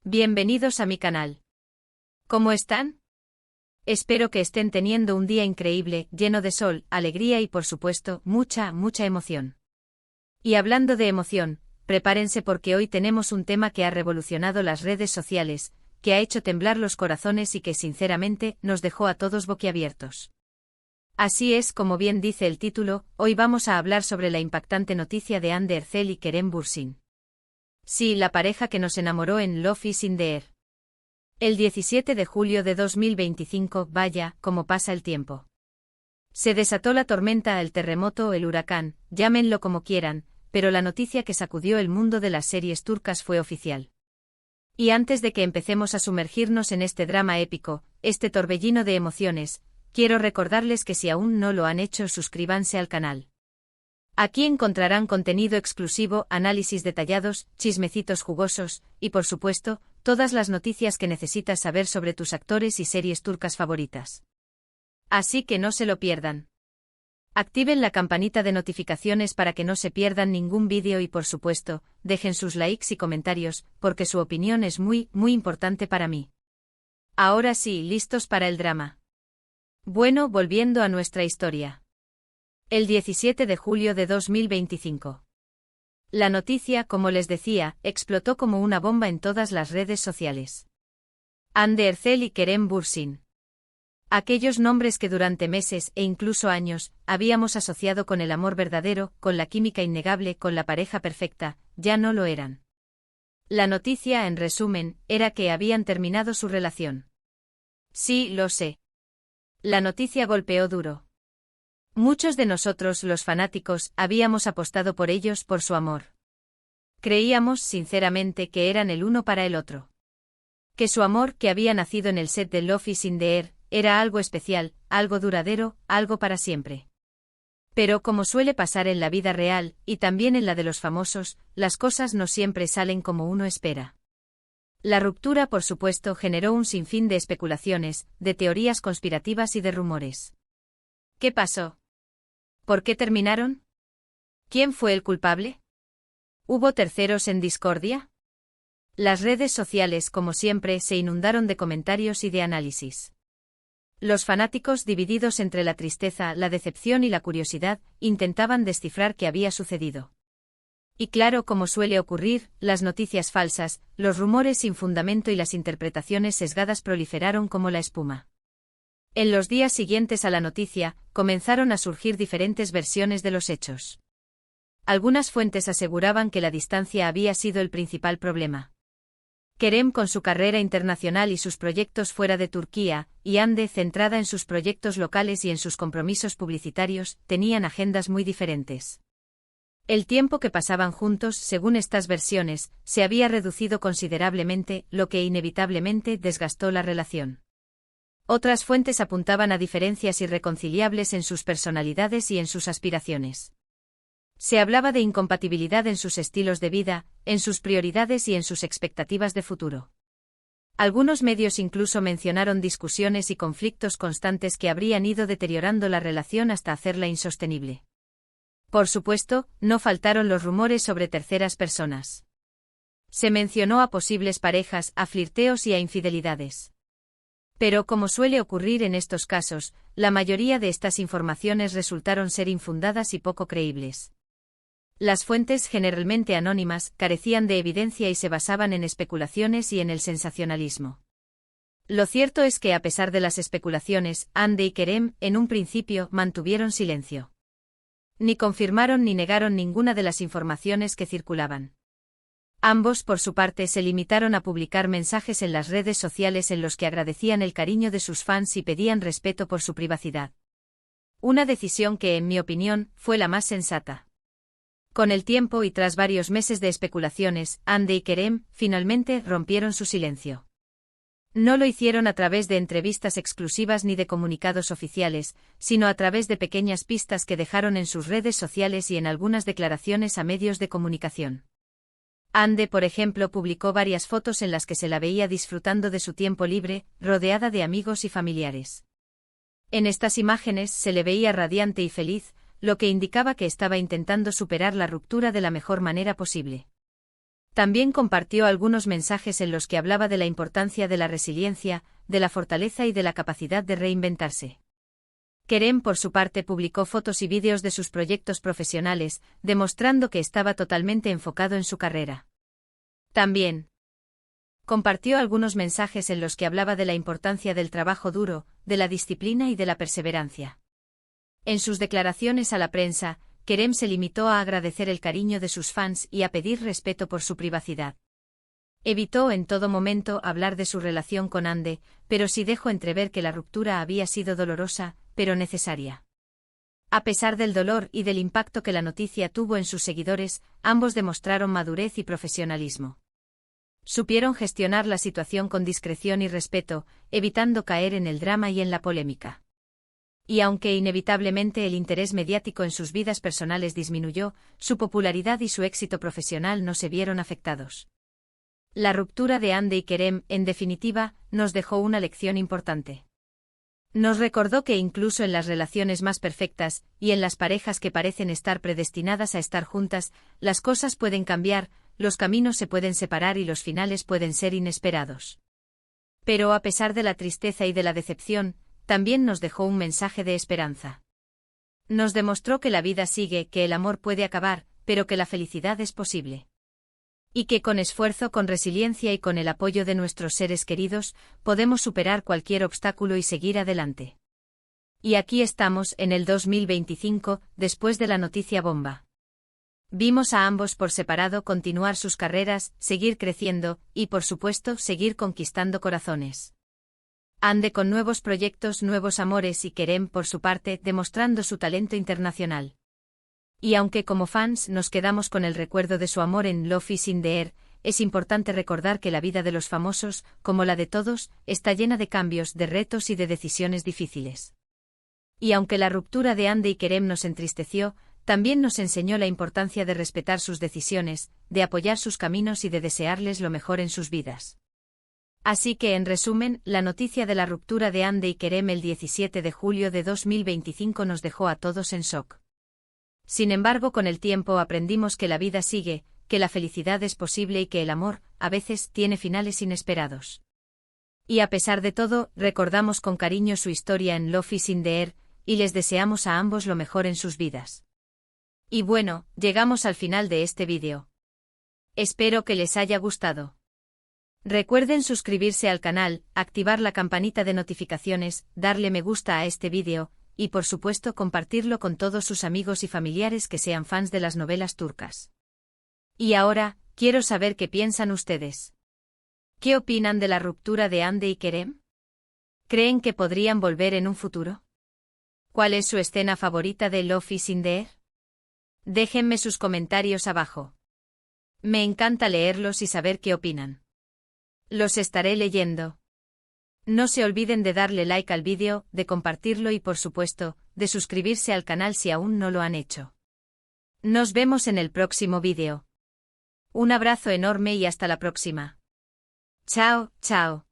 Bienvenidos a mi canal. ¿Cómo están? Espero que estén teniendo un día increíble, lleno de sol, alegría y por supuesto, mucha emoción. Y hablando de emoción, prepárense porque hoy tenemos un tema que ha revolucionado las redes sociales, que ha hecho temblar los corazones y que sinceramente nos dejó a todos boquiabiertos. Así es, como bien dice el título, hoy vamos a hablar sobre la impactante noticia de Hande Erçel y Kerem Bürsin. Sí, la pareja que nos enamoró en Love is in the Air. El 17 de julio de 2025, vaya, cómo pasa el tiempo. Se desató la tormenta, el terremoto o el huracán, llámenlo como quieran, pero la noticia que sacudió el mundo de las series turcas fue oficial. Y antes de que empecemos a sumergirnos en este drama épico, este torbellino de emociones, quiero recordarles que si aún no lo han hecho, suscríbanse al canal. Aquí encontrarán contenido exclusivo, análisis detallados, chismecitos jugosos, y por supuesto, todas las noticias que necesitas saber sobre tus actores y series turcas favoritas. Así que no se lo pierdan. Activen la campanita de notificaciones para que no se pierdan ningún vídeo y por supuesto, dejen sus likes y comentarios, porque su opinión es muy importante para mí. Ahora sí, listos para el drama. Bueno, volviendo a nuestra historia. El 17 de julio de 2025. La noticia, como les decía, explotó como una bomba en todas las redes sociales. Hande Erçel y Kerem Bürsin. Aquellos nombres que durante meses e incluso años habíamos asociado con el amor verdadero, con la química innegable, con la pareja perfecta, ya no lo eran. La noticia, en resumen, era que habían terminado su relación. Sí, lo sé. La noticia golpeó duro. Muchos de nosotros, los fanáticos, habíamos apostado por ellos, por su amor. Creíamos, sinceramente, que eran el uno para el otro. Que su amor, que había nacido en el set de Love is in the Air, era algo especial, algo duradero, algo para siempre. Pero como suele pasar en la vida real, y también en la de los famosos, las cosas no siempre salen como uno espera. La ruptura, por supuesto, generó un sinfín de especulaciones, de teorías conspirativas y de rumores. ¿Qué pasó? ¿Por qué terminaron? ¿Quién fue el culpable? ¿Hubo terceros en discordia? Las redes sociales, como siempre, se inundaron de comentarios y de análisis. Los fanáticos, divididos entre la tristeza, la decepción y la curiosidad, intentaban descifrar qué había sucedido. Y claro, como suele ocurrir, las noticias falsas, los rumores sin fundamento y las interpretaciones sesgadas proliferaron como la espuma. En los días siguientes a la noticia, comenzaron a surgir diferentes versiones de los hechos. Algunas fuentes aseguraban que la distancia había sido el principal problema. Kerem con su carrera internacional y sus proyectos fuera de Turquía, y Hande centrada en sus proyectos locales y en sus compromisos publicitarios, tenían agendas muy diferentes. El tiempo que pasaban juntos, según estas versiones, se había reducido considerablemente, lo que inevitablemente desgastó la relación. Otras fuentes apuntaban a diferencias irreconciliables en sus personalidades y en sus aspiraciones. Se hablaba de incompatibilidad en sus estilos de vida, en sus prioridades y en sus expectativas de futuro. Algunos medios incluso mencionaron discusiones y conflictos constantes que habrían ido deteriorando la relación hasta hacerla insostenible. Por supuesto, no faltaron los rumores sobre terceras personas. Se mencionó a posibles parejas, a flirteos y a infidelidades. Pero como suele ocurrir en estos casos, la mayoría de estas informaciones resultaron ser infundadas y poco creíbles. Las fuentes, generalmente anónimas, carecían de evidencia y se basaban en especulaciones y en el sensacionalismo. Lo cierto es que a pesar de las especulaciones, Hande y Kerem, en un principio, mantuvieron silencio. Ni confirmaron ni negaron ninguna de las informaciones que circulaban. Ambos, por su parte, se limitaron a publicar mensajes en las redes sociales en los que agradecían el cariño de sus fans y pedían respeto por su privacidad. Una decisión que, en mi opinión, fue la más sensata. Con el tiempo y tras varios meses de especulaciones, Hande y Kerem, finalmente, rompieron su silencio. No lo hicieron a través de entrevistas exclusivas ni de comunicados oficiales, sino a través de pequeñas pistas que dejaron en sus redes sociales y en algunas declaraciones a medios de comunicación. Hande, por ejemplo, publicó varias fotos en las que se la veía disfrutando de su tiempo libre, rodeada de amigos y familiares. En estas imágenes se le veía radiante y feliz, lo que indicaba que estaba intentando superar la ruptura de la mejor manera posible. También compartió algunos mensajes en los que hablaba de la importancia de la resiliencia, de la fortaleza y de la capacidad de reinventarse. Kerem, por su parte, publicó fotos y vídeos de sus proyectos profesionales, demostrando que estaba totalmente enfocado en su carrera. También compartió algunos mensajes en los que hablaba de la importancia del trabajo duro, de la disciplina y de la perseverancia. En sus declaraciones a la prensa, Kerem se limitó a agradecer el cariño de sus fans y a pedir respeto por su privacidad. Evitó en todo momento hablar de su relación con Hande, pero sí dejó entrever que la ruptura había sido dolorosa, pero necesaria. A pesar del dolor y del impacto que la noticia tuvo en sus seguidores, ambos demostraron madurez y profesionalismo. Supieron gestionar la situación con discreción y respeto, evitando caer en el drama y en la polémica. Y aunque inevitablemente el interés mediático en sus vidas personales disminuyó, su popularidad y su éxito profesional no se vieron afectados. La ruptura de Hande y Kerem, en definitiva, nos dejó una lección importante. Nos recordó que incluso en las relaciones más perfectas, y en las parejas que parecen estar predestinadas a estar juntas, las cosas pueden cambiar, los caminos se pueden separar y los finales pueden ser inesperados. Pero a pesar de la tristeza y de la decepción, también nos dejó un mensaje de esperanza. Nos demostró que la vida sigue, que el amor puede acabar, pero que la felicidad es posible. Y que con esfuerzo, con resiliencia y con el apoyo de nuestros seres queridos, podemos superar cualquier obstáculo y seguir adelante. Y aquí estamos, en el 2025, después de la noticia bomba. Vimos a ambos por separado continuar sus carreras, seguir creciendo, y por supuesto, seguir conquistando corazones. Hande con nuevos proyectos, nuevos amores y Kerem, por su parte, demostrando su talento internacional. Y aunque como fans nos quedamos con el recuerdo de su amor en Love is in the Air, es importante recordar que la vida de los famosos, como la de todos, está llena de cambios, de retos y de decisiones difíciles. Y aunque la ruptura de Hande y Kerem nos entristeció, también nos enseñó la importancia de respetar sus decisiones, de apoyar sus caminos y de desearles lo mejor en sus vidas. Así que, en resumen, la noticia de la ruptura de Hande y Kerem el 17 de julio de 2025 nos dejó a todos en shock. Sin embargo, con el tiempo aprendimos que la vida sigue, que la felicidad es posible y que el amor, a veces, tiene finales inesperados. Y a pesar de todo, recordamos con cariño su historia en Love is in the Air, y les deseamos a ambos lo mejor en sus vidas. Y bueno, llegamos al final de este vídeo. Espero que les haya gustado. Recuerden suscribirse al canal, activar la campanita de notificaciones, darle me gusta a este vídeo, y por supuesto compartirlo con todos sus amigos y familiares que sean fans de las novelas turcas. Y ahora, quiero saber qué piensan ustedes. ¿Qué opinan de la ruptura de Hande y Kerem? ¿Creen que podrían volver en un futuro? ¿Cuál es su escena favorita de Love is in the Air? Déjenme sus comentarios abajo. Me encanta leerlos y saber qué opinan. Los estaré leyendo. No se olviden de darle like al vídeo, de compartirlo y por supuesto, de suscribirse al canal si aún no lo han hecho. Nos vemos en el próximo vídeo. Un abrazo enorme y hasta la próxima. Chao, chao.